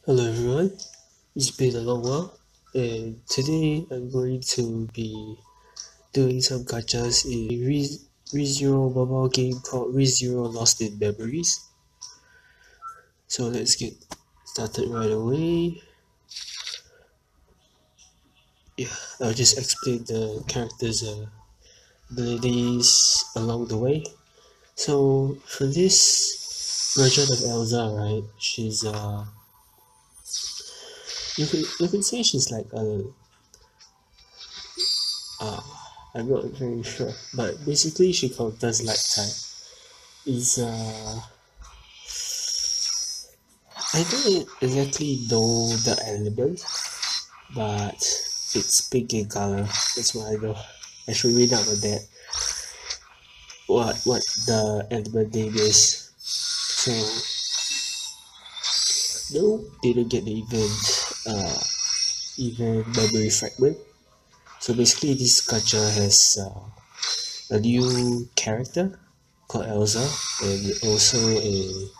Hello everyone, it's been a long while, and today I'm going to be doing some gachas in Rezero mobile game called Rezero Lost in Memories. So let's get started right away. Yeah, I'll just explain the characters' abilities along the way. So for this version of Elsa, right, she's you can say she's like a uh I'm not very sure, but basically she counters light type. Is I don't exactly know the element, but it's pink in color. That's what I know. I should read up on that. What the element name is. So no, didn't get the event memory fragment. So basically, this gacha has a new character called Elsa, and also a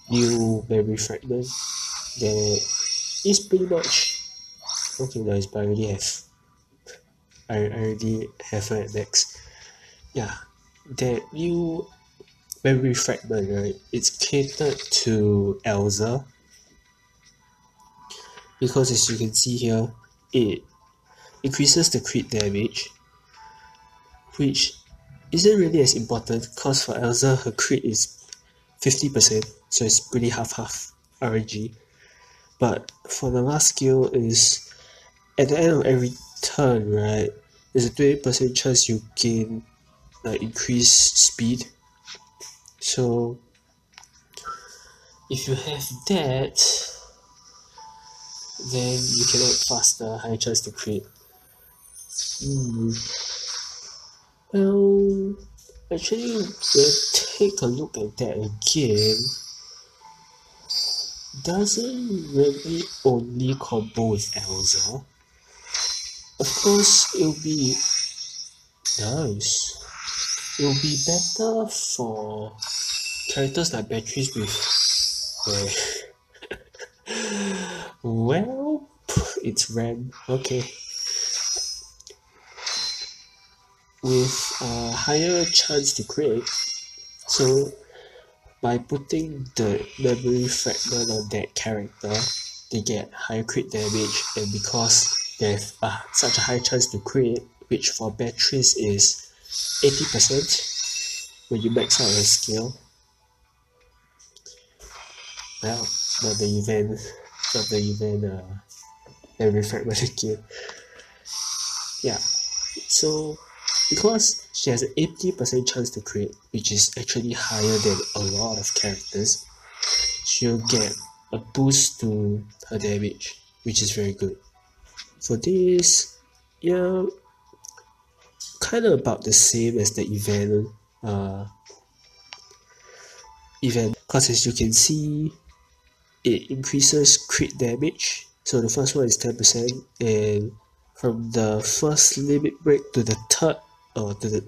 new memory fragment that is pretty much okay. Nice, but I already have it next. Yeah, that new memory fragment, right? It's catered to Elsa because as you can see here, it increases the crit damage, which isn't really as important because for Elsa her crit is 50%, so it's pretty half RNG. But for the last skill is at the end of every turn, right? There's a 20% chance you gain increased speed. So if you have that, then you can act faster, higher chance to crit. Well, actually, we'll take a look at that again. Doesn't really only combo with Elsa. Of course, it'll be nice. It'll be better for characters like Beatrice well, it's red. Okay. With a higher chance to crit, so by putting the memory fragment on that character, they get higher crit damage, and because they have such a high chance to crit, which for Beatrice is 80% when you max out your skill. Well, not the event memory fragment again. Yeah, so because she has an 80% chance to crit, which is actually higher than a lot of characters, she'll get a boost to her damage, which is very good. For this, yeah, kind of about the same as the event, because as you can see, it increases crit damage. So the first one is 10%, and from the first limit break to the third, or to the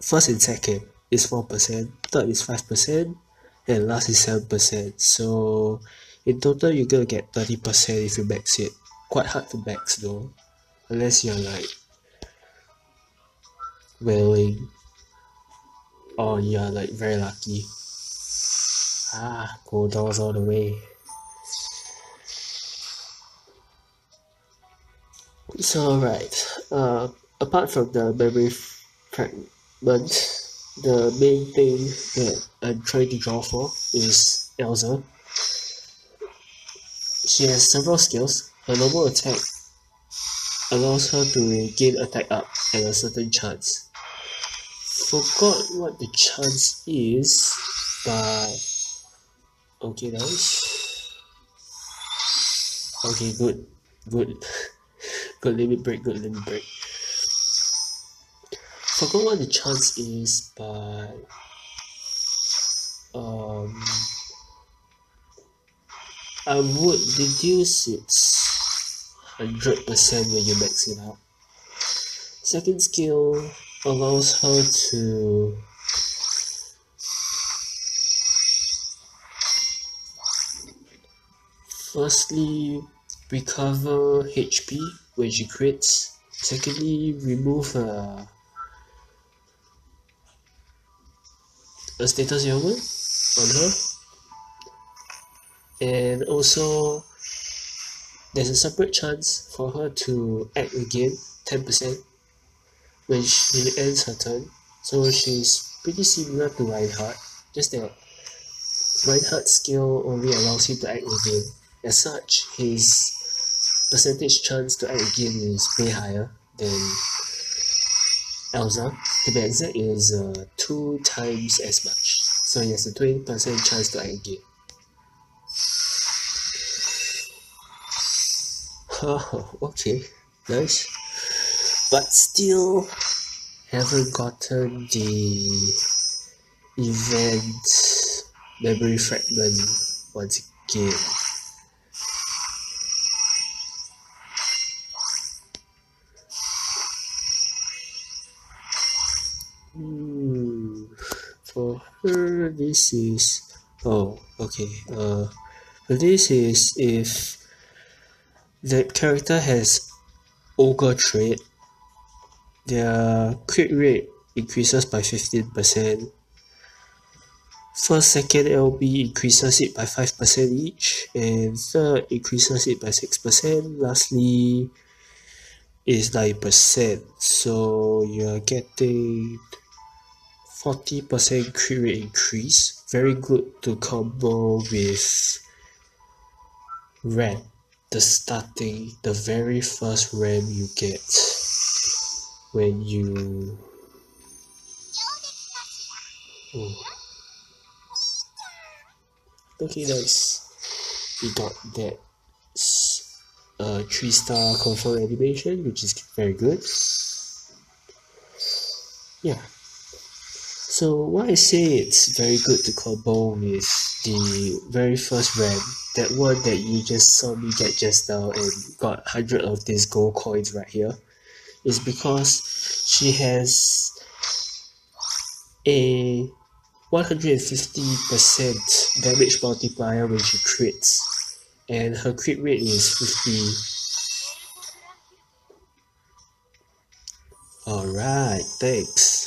first and second is 4%, third is 5%, and last is 7%. So in total, you're gonna get 30% if you max it. Quite hard to max though, unless you're like whaling or you're like very lucky. Go doors all the way. So right, apart from the memory fragment, the main thing that I'm trying to draw for is Elsa. She has several skills. Her normal attack allows her to gain attack up at a certain chance. Forgot what the chance is, but okay, nice. Okay, good, good, good limit break, good limit break. Forgot what the chance is, but I would deduce it's 100% when you max it out. Second skill allows her to Firstly, recover HP when she crits. Secondly, remove a status ailment on her. And also, there's a separate chance for her to act again, 10%, when she ends her turn. So she's pretty similar to Reinhardt, just that Reinhardt's skill only allows him to act again. As such, his percentage chance to act again is way higher than Elsa. To be exact, it is 2 times as much. So he has a 20% chance to act again. Oh, okay, nice. But still haven't gotten the event memory fragment once again. For her, this is... Oh, okay. This is if that character has ogre trait, their crit rate increases by 15%. First, second LB increases it by 5% each, and third increases it by 6%. Lastly is 9%. So you're getting 40% crit rate increase. Very good to combo with Ram. The very first Ram you get when you... Oh. Okay, nice. We got that 3-star confirm animation, which is very good. Yeah. So why I say it's very good to combo with the very first Ram, that one that you just saw me get just now and got 100 of these gold coins right here, is because she has a 150% damage multiplier when she crits, and her crit rate is 50. Alright, thanks.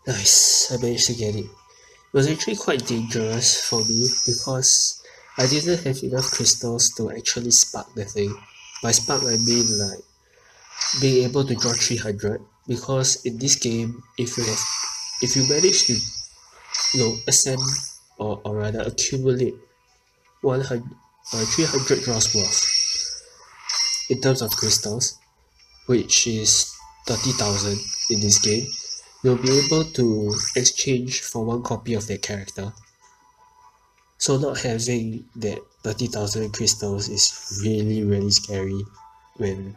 Nice, I managed to get it. It was actually quite dangerous for me because I didn't have enough crystals to actually spark the thing. By spark I mean like being able to draw 300, because in this game if you manage to ascend or rather accumulate 300 draws worth in terms of crystals, which is 30,000 in this game, you'll be able to exchange for 1 copy of that character. So not having that 30,000 crystals is really scary when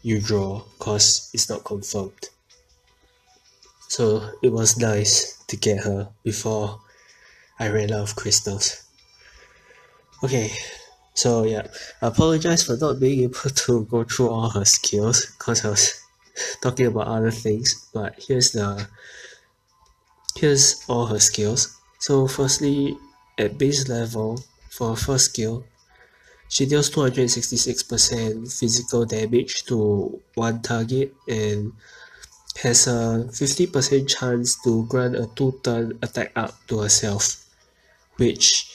you draw, cause it's not confirmed. So it was nice to get her before I ran out of crystals. Okay, so yeah, I apologize for not being able to go through all her skills cause I was talking about other things, but here's all her skills. So firstly, at base level, for her first skill, she deals 266% physical damage to one target and has a 50% chance to grant a 2-turn attack up to herself, which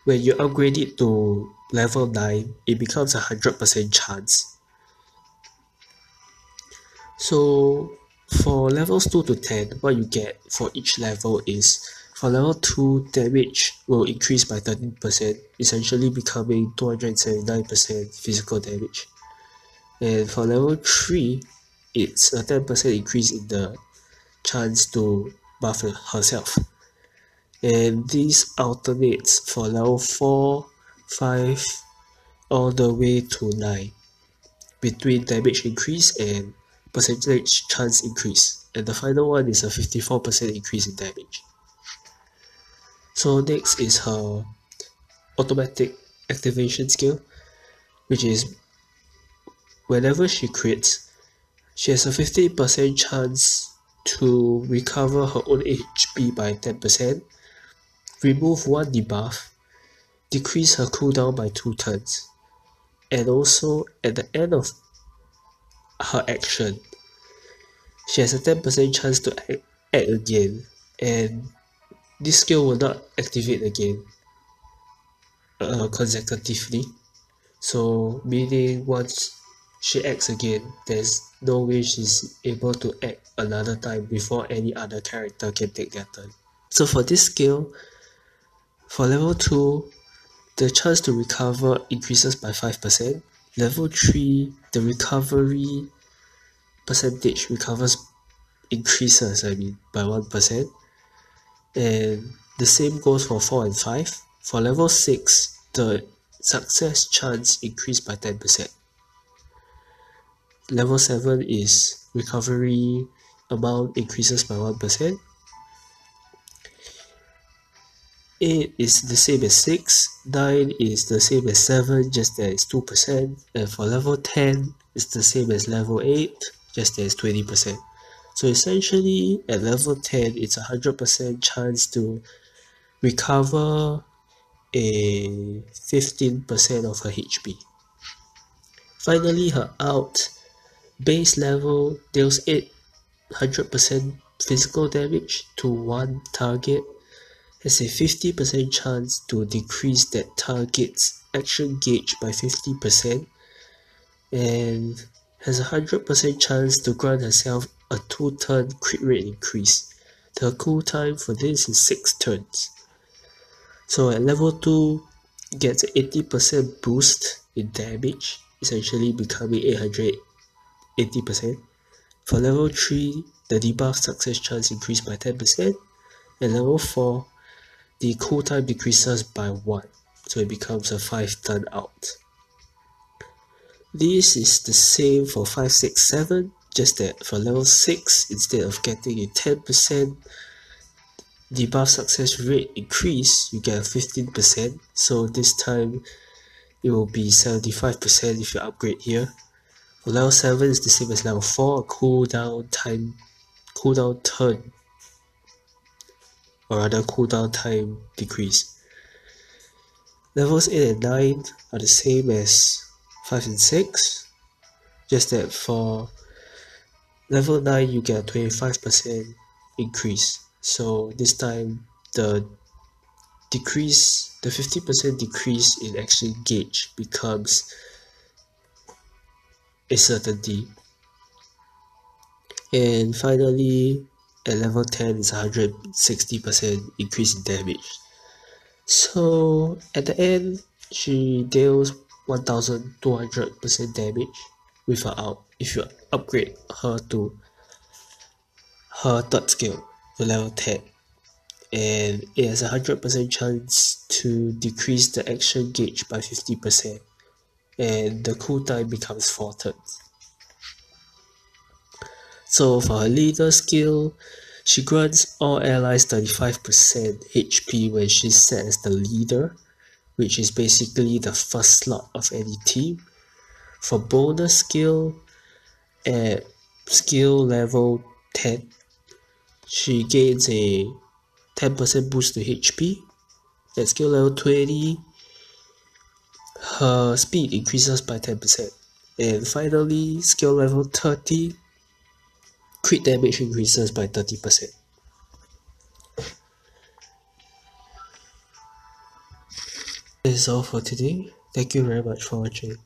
when you upgrade it to level 9, it becomes a 100% chance. So for levels 2 to 10, what you get for each level is, for level 2, damage will increase by 13%, essentially becoming 279% physical damage. And for level 3, it's a 10% increase in the chance to buff herself. And this alternates for level 4, 5, all the way to 9, between damage increase and percentage chance increase. And the final one is a 54% increase in damage. So next is her automatic activation skill, which is whenever she crits, she has a 50% chance to recover her own HP by 10%, remove one debuff, decrease her cooldown by 2 turns, and also at the end of her action, she has a 10% chance to act again, and this skill will not activate again consecutively. So meaning once she acts again, there's no way she's able to act another time before any other character can take their turn. So for this skill, for level 2, the chance to recover increases by 5%. Level 3, the recovery percentage increases by 1%. And the same goes for 4 and 5. For level 6, the success chance increased by 10%. Level 7 is recovery amount increases by 1%. 8 is the same as 6, 9 is the same as 7, just that it's 2%, and for level 10, it's the same as level 8, just that it's 20%. So essentially, at level 10, it's a 100% chance to recover a 15% of her HP. Finally, her ult, base level, deals 800% physical damage to one target, has a 50% chance to decrease that target's action gauge by 50%, and has a 100% chance to grant herself a 2-turn crit rate increase. The cooltime for this is 6 turns. So at level 2, gets an 80% boost in damage, essentially becoming 880%. For level 3, the debuff success chance increased by 10%, and level 4, the cooltime decreases by 1, so it becomes a 5-turn ult. This is the same for 5, 6, 7, just that for level 6, instead of getting a 10% debuff success rate increase, you get a 15%, so this time it will be 75% if you upgrade here. For level 7 is the same as level 4, cooldown time decrease. Levels 8 and 9 are the same as 5 and 6, just that for level 9 you get a 25% increase. So this time the 50% decrease in action gauge becomes a certainty. And finally, at level 10 is 160% increase in damage. So at the end, she deals 1200% damage with her ult if you upgrade her to her 3rd skill to level 10. And it has a 100% chance to decrease the action gauge by 50%, and the cooltime becomes 4 turns. So for her leader skill, she grants all allies 35% HP when she's set as the leader, which is basically the first slot of any team. For bonus skill, at skill level 10, she gains a 10% boost to HP. At skill level 20, her speed increases by 10%. And finally, skill level 30, crit damage increases by 30%. That is all for today. Thank you very much for watching.